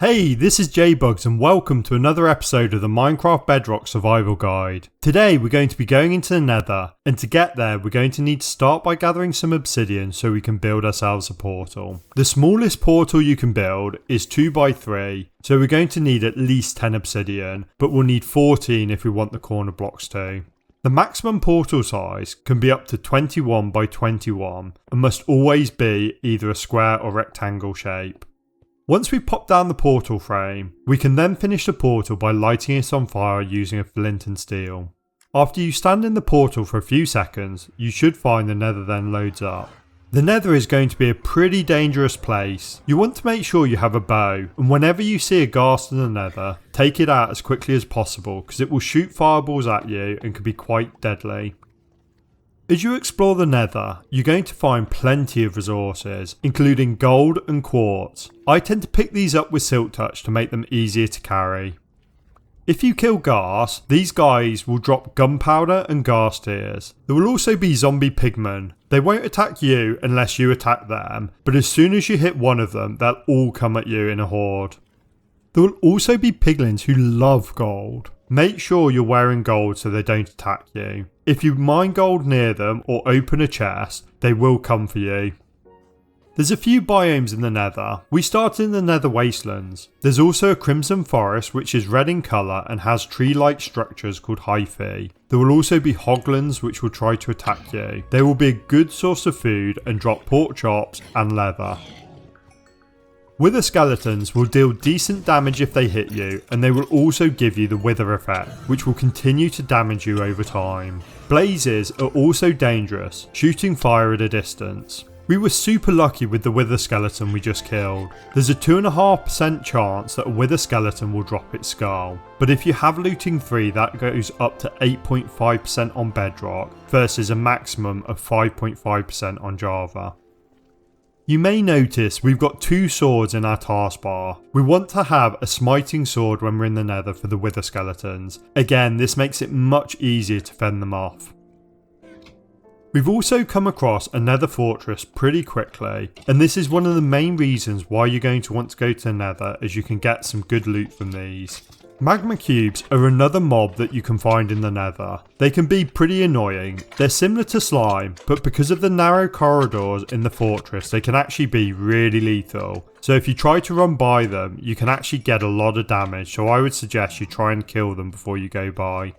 Hey, this is JBugs and welcome to another episode of the Minecraft Bedrock Survival Guide. Today we're going to be going into the Nether, and to get there we're going to need to start by gathering some obsidian so we can build ourselves a portal. The smallest portal you can build is 2x3, so we're going to need at least 10 obsidian, but we'll need 14 if we want the corner blocks too. The maximum portal size can be up to 21 by 21 and must always be either a square or rectangle shape. Once we pop down the portal frame, we can then finish the portal by lighting it on fire using a flint and steel. After you stand in the portal for a few seconds, you should find the Nether then loads up. The Nether is going to be a pretty dangerous place. You want to make sure you have a bow, and whenever you see a ghast in the Nether, take it out as quickly as possible because it will shoot fireballs at you and can be quite deadly. As you explore the Nether, you're going to find plenty of resources, including gold and quartz. I tend to pick these up with Silk Touch to make them easier to carry. If you kill ghast, these guys will drop gunpowder and ghast tears. There will also be zombie pigmen. They won't attack you unless you attack them, but as soon as you hit one of them, they'll all come at you in a horde. There will also be piglins who love gold. Make sure you're wearing gold so they don't attack you. If you mine gold near them or open a chest, they will come for you. There's a few biomes in the Nether. We started in the Nether Wastelands. There's also a crimson forest which is red in colour and has tree-like structures called hyphae. There will also be hoglins which will try to attack you. They will be a good source of food and drop pork chops and leather. Wither skeletons will deal decent damage if they hit you, and they will also give you the wither effect, which will continue to damage you over time. Blazes are also dangerous, shooting fire at a distance. We were super lucky with the wither skeleton we just killed. There's a 2.5% chance that a wither skeleton will drop its skull, but if you have looting 3 that goes up to 8.5% on Bedrock versus a maximum of 5.5% on Java. You may notice we've got 2 swords in our taskbar. We want to have a smiting sword when we're in the Nether for the wither skeletons. Again, this makes it much easier to fend them off. We've also come across a Nether fortress pretty quickly, and this is one of the main reasons why you're going to want to go to the Nether, as you can get some good loot from these. Magma cubes are another mob that you can find in the Nether. They can be pretty annoying. They're similar to slime, but because of the narrow corridors in the fortress, they can actually be really lethal. So if you try to run by them, you can actually get a lot of damage, so I would suggest you try and kill them before you go by.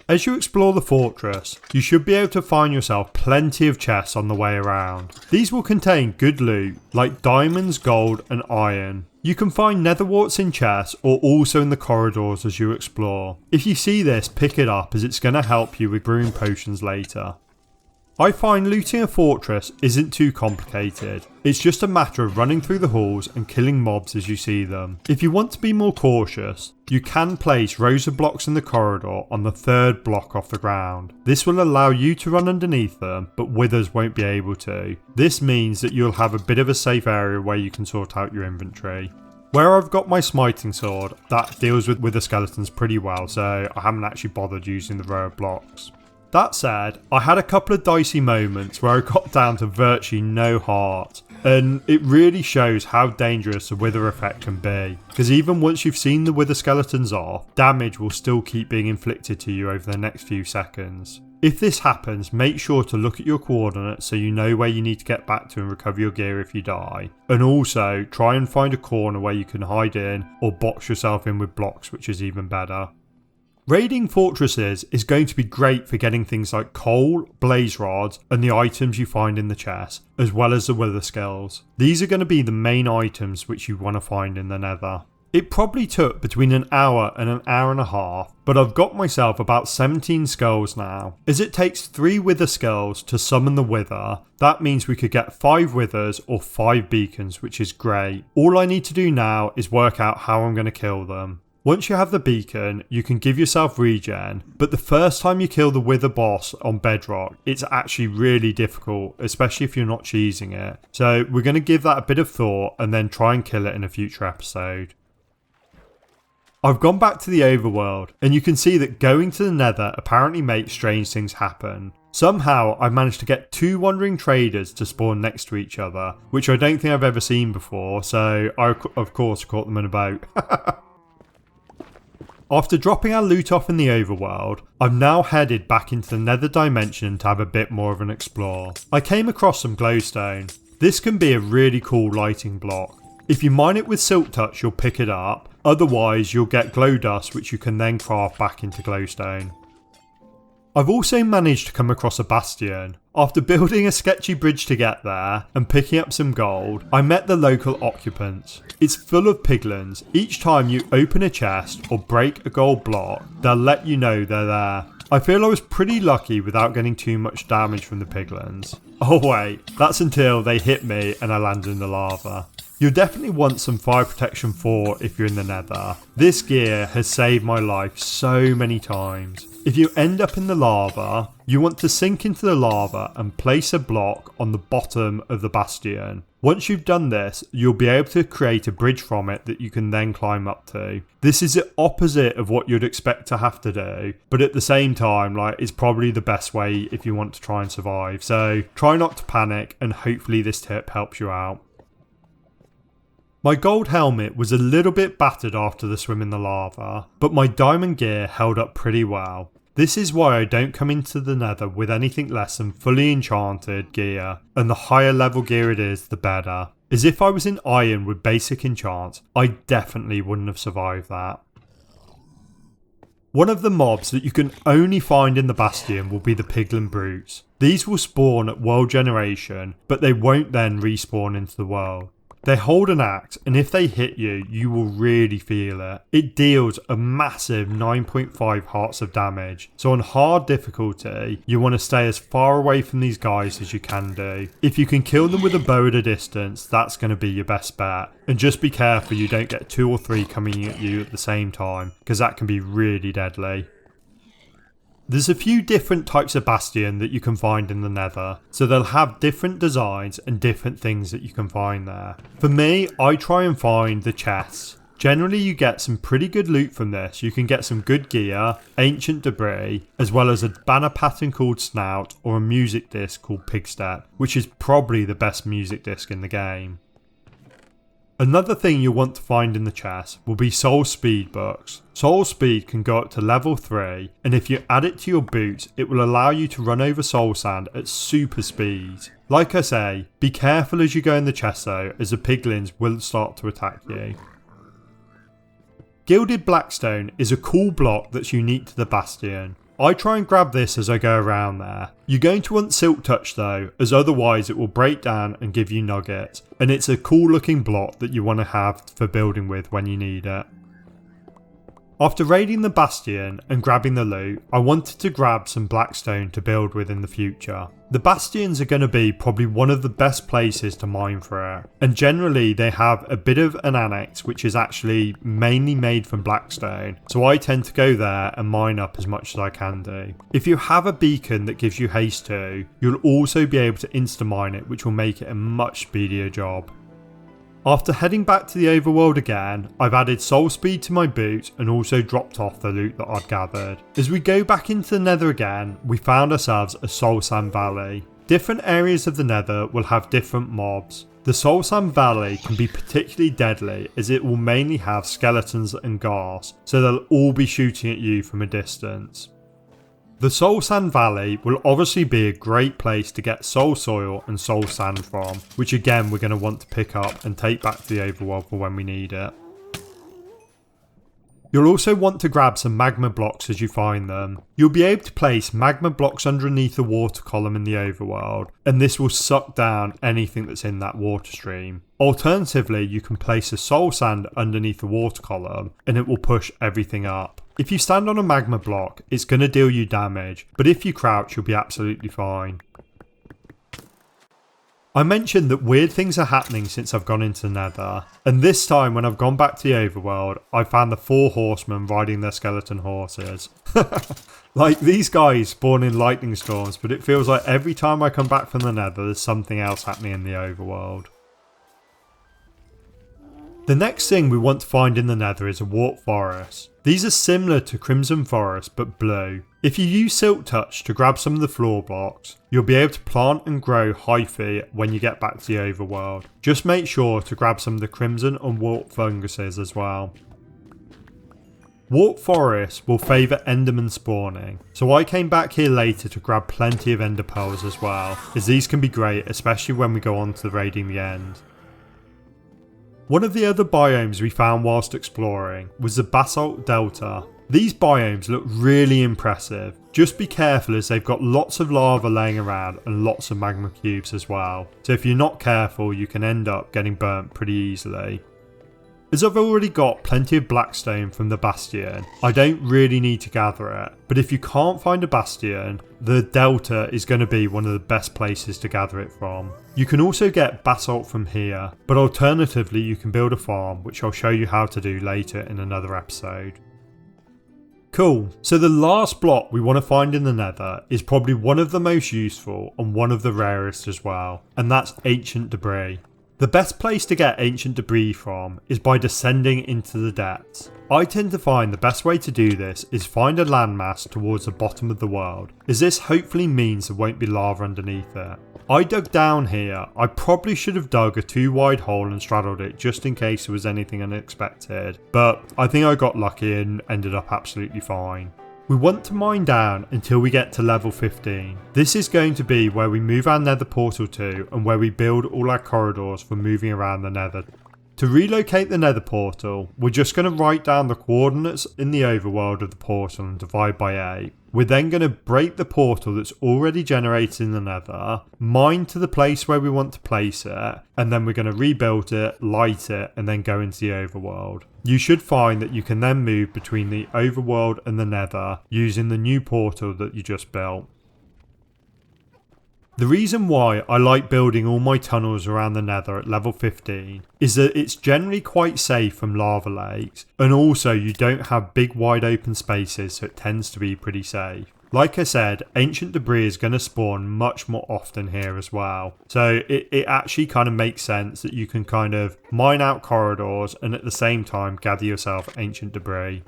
As you explore the fortress, you should be able to find yourself plenty of chests on the way around. These will contain good loot, like diamonds, gold and iron. You can find nether warts in chests or also in the corridors as you explore. If you see this, pick it up as it's going to help you with brewing potions later. I find looting a fortress isn't too complicated. It's just a matter of running through the halls and killing mobs as you see them. If you want to be more cautious, you can place rows of blocks in the corridor on the 3rd block off the ground. This will allow you to run underneath them, but withers won't be able to. This means that you'll have a bit of a safe area where you can sort out your inventory. Where I've got my smiting sword, that deals with wither skeletons pretty well, so I haven't actually bothered using the row of blocks. That said, I had a couple of dicey moments where I got down to virtually no heart, and it really shows how dangerous the wither effect can be, because even once you've seen the wither skeletons off, damage will still keep being inflicted to you over the next few seconds. If this happens, make sure to look at your coordinates so you know where you need to get back to and recover your gear if you die, and also try and find a corner where you can hide in or box yourself in with blocks, which is even better. Raiding fortresses is going to be great for getting things like coal, blaze rods and the items you find in the chest, as well as the wither skulls. These are going to be the main items which you want to find in the Nether. It probably took between an hour and an hour and a half, but I've got myself about 17 skulls now. As it takes 3 wither skulls to summon the wither, that means we could get 5 withers or 5 beacons, which is great. All I need to do now is work out how I'm going to kill them. Once you have the beacon, you can give yourself regen, but the first time you kill the wither boss on Bedrock, it's actually really difficult, especially if you're not cheesing it. So we're going to give that a bit of thought and then try and kill it in a future episode. I've gone back to the overworld, and you can see that going to the Nether apparently makes strange things happen. Somehow I managed to get 2 wandering traders to spawn next to each other, which I don't think I've ever seen before, so I of course caught them in a boat. After dropping our loot off in the overworld, I'm now headed back into the nether dimension to have a bit more of an explore. I came across some glowstone. This can be a really cool lighting block. If you mine it with silk touch you'll pick it up, otherwise you'll get glow dust which you can then craft back into glowstone. I've also managed to come across a bastion. After building a sketchy bridge to get there and picking up some gold, I met the local occupants. It's full of piglins. Each time you open a chest or break a gold block, they'll let you know they're there. I feel I was pretty lucky without getting too much damage from the piglins. Oh wait, that's until they hit me and I landed in the lava. You'll definitely want some fire protection 4 if you're in the nether. This gear has saved my life so many times. If you end up in the lava, you want to sink into the lava and place a block on the bottom of the bastion. Once you've done this, you'll be able to create a bridge from it that you can then climb up to. This is the opposite of what you'd expect to have to do, but at the same time, it's probably the best way if you want to try and survive. So try not to panic and hopefully this tip helps you out. My gold helmet was a little bit battered after the swim in the lava, but my diamond gear held up pretty well. This is why I don't come into the nether with anything less than fully enchanted gear, and the higher level gear it is, the better. As if I was in iron with basic enchants, I definitely wouldn't have survived that. One of the mobs that you can only find in the bastion will be the piglin brutes. These will spawn at world generation, but they won't then respawn into the world. They hold an axe, and if they hit you, you will really feel it. It deals a massive 9.5 hearts of damage, so on hard difficulty, you want to stay as far away from these guys as you can do. If you can kill them with a bow at a distance, that's going to be your best bet. And just be careful you don't get 2 or 3 coming at you at the same time, because that can be really deadly. There's a few different types of bastion that you can find in the nether, so they'll have different designs and different things that you can find there. For me, I try and find the chests. Generally you get some pretty good loot from this. You can get some good gear, ancient debris, as well as a banner pattern called Snout or a music disc called Pigstep, which is probably the best music disc in the game. Another thing you'll want to find in the chest will be soul speed books. Soul speed can go up to level 3, and if you add it to your boots, it will allow you to run over soul sand at super speed. Like I say, be careful as you go in the chest though, as the piglins will start to attack you. Gilded Blackstone is a cool block that's unique to the Bastion. I try and grab this as I go around there. You're going to want Silk Touch though, as otherwise it will break down and give you nuggets, and it's a cool looking block that you want to have for building with when you need it. After raiding the Bastion and grabbing the loot, I wanted to grab some Blackstone to build with in the future. The Bastions are going to be probably one of the best places to mine for it, and generally they have a bit of an annex which is actually mainly made from Blackstone, so I tend to go there and mine up as much as I can do. If you have a beacon that gives you haste too, you'll also be able to insta-mine it, which will make it a much speedier job. After heading back to the overworld again, I've added soul speed to my boot and also dropped off the loot that I'd gathered. As we go back into the nether again, we found ourselves a soul sand valley. Different areas of the nether will have different mobs. The soul sand valley can be particularly deadly as it will mainly have skeletons and ghast, so they'll all be shooting at you from a distance. The Soul Sand Valley will obviously be a great place to get soul soil and soul sand from, which again we're going to want to pick up and take back to the overworld for when we need it. You'll also want to grab some magma blocks as you find them. You'll be able to place magma blocks underneath the water column in the overworld, and this will suck down anything that's in that water stream. Alternatively, you can place a soul sand underneath the water column and it will push everything up. If you stand on a magma block, it's going to deal you damage, but if you crouch, you'll be absolutely fine. I mentioned that weird things are happening since I've gone into the nether, and this time when I've gone back to the overworld, I found the 4 horsemen riding their skeleton horses. Like, these guys spawn in lightning storms, but it feels like every time I come back from the nether, there's something else happening in the overworld. The next thing we want to find in the Nether is a warp forest. These are similar to Crimson Forest but blue. If you use Silk Touch to grab some of the floor blocks, you'll be able to plant and grow hyphae when you get back to the overworld. Just make sure to grab some of the Crimson and Warp funguses as well. Warp forests will favour Enderman spawning, so I came back here later to grab plenty of Ender pearls as well, as these can be great especially when we go on to raiding the end. One of the other biomes we found whilst exploring was the Basalt Delta. These biomes look really impressive, just be careful as they've got lots of lava laying around and lots of magma cubes as well, so if you're not careful you can end up getting burnt pretty easily. As I've already got plenty of blackstone from the Bastion, I don't really need to gather it, but if you can't find a Bastion, the Delta is going to be one of the best places to gather it from. You can also get basalt from here, but alternatively you can build a farm, which I'll show you how to do later in another episode. Cool, so the last block we want to find in the Nether is probably one of the most useful and one of the rarest as well, and that's ancient debris. The best place to get ancient debris from is by descending into the depths. I tend to find the best way to do this is find a landmass towards the bottom of the world, as this hopefully means there won't be lava underneath it. I dug down here. I probably should have dug a too wide hole and straddled it just in case there was anything unexpected, but I think I got lucky and ended up absolutely fine. We want to mine down until we get to level 15. This is going to be where we move our nether portal to and where we build all our corridors for moving around the nether. To relocate the nether portal, we're just going to write down the coordinates in the overworld of the portal and divide by 8. We're then going to break the portal that's already generated in the nether, mine to the place where we want to place it, and then we're going to rebuild it, light it, and then go into the overworld. You should find that you can then move between the overworld and the nether using the new portal that you just built. The reason why I like building all my tunnels around the nether at level 15 is that it's generally quite safe from lava lakes, and also you don't have big wide open spaces, so it tends to be pretty safe. Like I said, ancient debris is going to spawn much more often here as well, so it actually kind of makes sense that you can kind of mine out corridors and at the same time gather yourself ancient debris.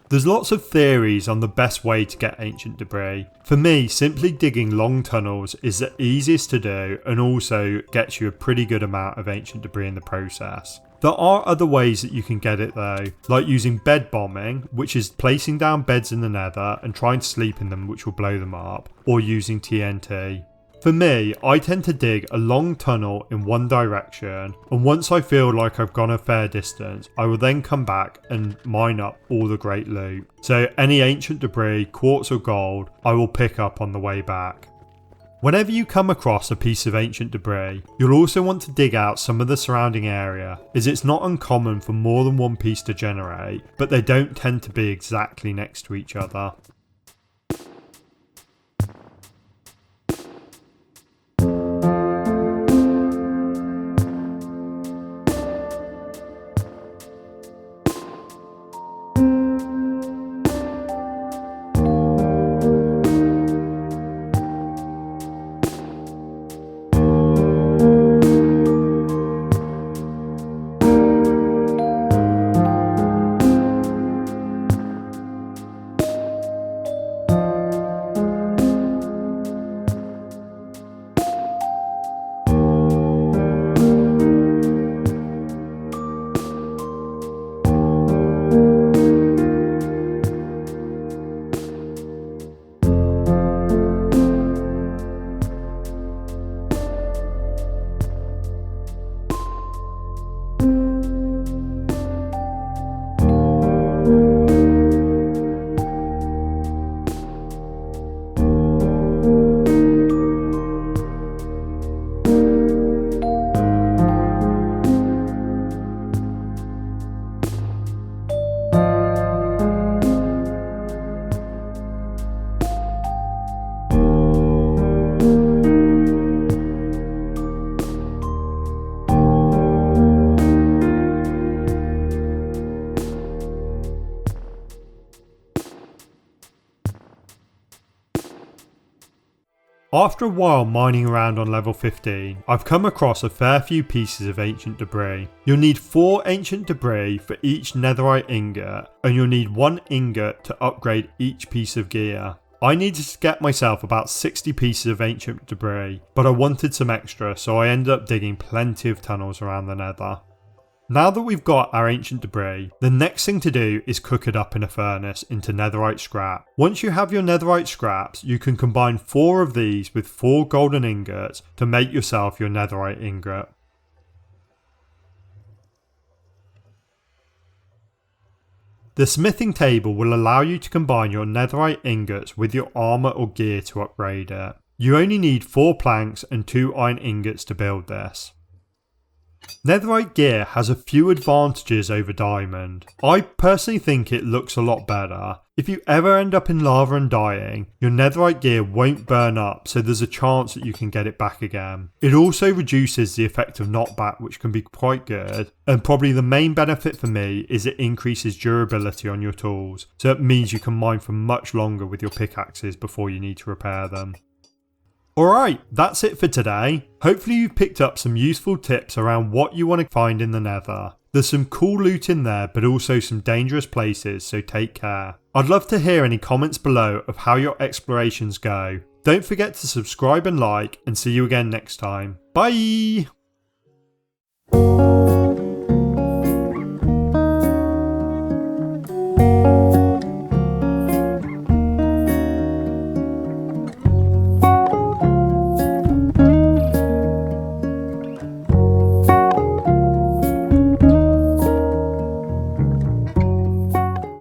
There's lots of theories on the best way to get ancient debris. For me, simply digging long tunnels is the easiest to do and also gets you a pretty good amount of ancient debris in the process. There are other ways that you can get it though, like using bed bombing, which is placing down beds in the nether and trying to sleep in them, which will blow them up, or using TNT. For me, I tend to dig a long tunnel in one direction, and once I feel like I've gone a fair distance, I will then come back and mine up all the great loot. So any ancient debris, quartz or gold, I will pick up on the way back. Whenever you come across a piece of ancient debris, you'll also want to dig out some of the surrounding area, as it's not uncommon for more than one piece to generate, but they don't tend to be exactly next to each other. After a while mining around on level 15, I've come across a fair few pieces of ancient debris. You'll need 4 ancient debris for each netherite ingot, and you'll need 1 ingot to upgrade each piece of gear. I needed to get myself about 60 pieces of ancient debris, but I wanted some extra, so I ended up digging plenty of tunnels around the nether. Now that we've got our ancient debris, the next thing to do is cook it up in a furnace into netherite scrap. Once you have your netherite scraps, you can combine 4 of these with 4 golden ingots to make yourself your netherite ingot. The smithing table will allow you to combine your netherite ingots with your armour or gear to upgrade it. You only need 4 planks and 2 iron ingots to build this. Netherite gear has a few advantages over diamond. I personally think it looks a lot better. If you ever end up in lava and dying, your netherite gear won't burn up, so there's a chance that you can get it back again. It also reduces the effect of knockback, which can be quite good, and probably the main benefit for me is it increases durability on your tools, so it means you can mine for much longer with your pickaxes before you need to repair them. Alright, that's it for today. Hopefully you've picked up some useful tips around what you want to find in the nether. There's some cool loot in there, but also some dangerous places, so take care. I'd love to hear any comments below of how your explorations go. Don't forget to subscribe and like, and see you again next time. Bye!